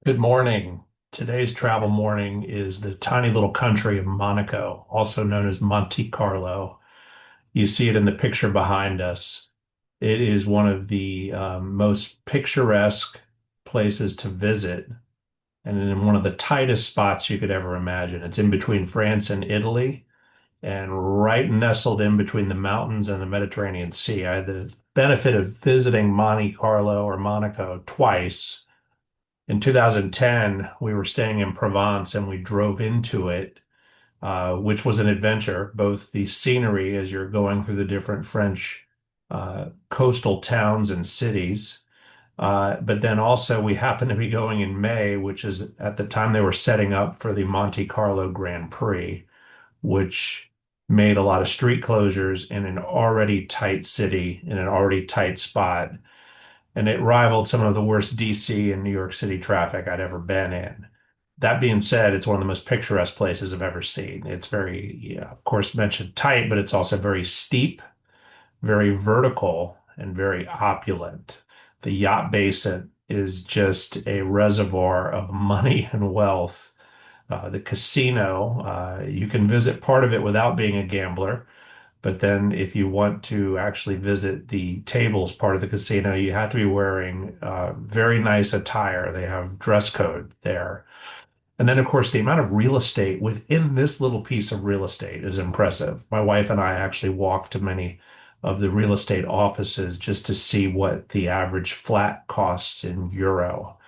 Good morning. Today's travel morning is the tiny little country of Monaco, also known as Monte Carlo. You see it in the picture behind us. It is one of the most picturesque places to visit and in one of the tightest spots you could ever imagine. It's in between France and Italy and right nestled in between the mountains and the Mediterranean Sea. I had the benefit of visiting Monte Carlo or Monaco twice. In 2010, we were staying in Provence and we drove into it, which was an adventure. Both the scenery as you're going through the different French coastal towns and cities, but then also we happened to be going in May, which is at the time they were setting up for the Monte Carlo Grand Prix, which made a lot of street closures in an already tight city, in an already tight spot, and it rivaled some of the worst DC and New York City traffic I'd ever been in. That being said, it's one of the most picturesque places I've ever seen. It's very, yeah, of course, mentioned tight, but it's also very steep, very vertical, and very opulent. The yacht basin is just a reservoir of money and wealth. The casino, you can visit part of it without being a gambler. But then if you want to actually visit the tables part of the casino, you have to be wearing very nice attire. They have dress code there. And then, of course, the amount of real estate within this little piece of real estate is impressive. My wife and I actually walked to many of the real estate offices just to see what the average flat costs in euro.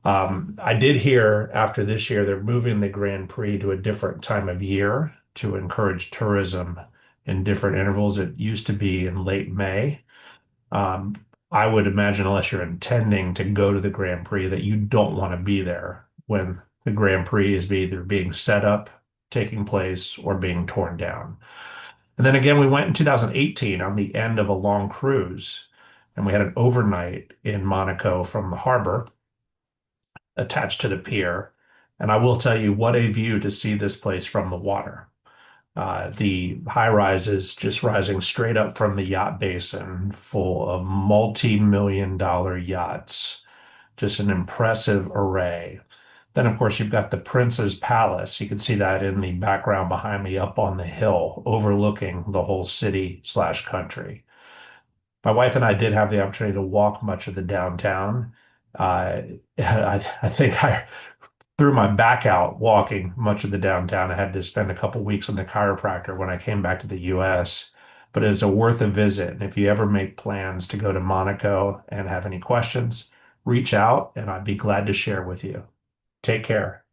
I did hear after this year they're moving the Grand Prix to a different time of year to encourage tourism in different intervals. It used to be in late May. Um, I would imagine, unless you're intending to go to the Grand Prix, that you don't want to be there when the Grand Prix is either being set up, taking place, or being torn down. And then again, we went in 2018 on the end of a long cruise, and we had an overnight in Monaco from the harbor attached to the pier. And I will tell you what a view to see this place from the water. The high rises just rising straight up from the yacht basin, full of multi-million dollar yachts. Just an impressive array. Then, of course, you've got the Prince's Palace. You can see that in the background behind me up on the hill, overlooking the whole city slash country. My wife and I did have the opportunity to walk much of the downtown. Uh, I think I threw my back out walking much of the downtown. I had to spend a couple weeks in the chiropractor when I came back to the US, but it's a worth a visit. And if you ever make plans to go to Monaco and have any questions, reach out and I'd be glad to share with you. Take care.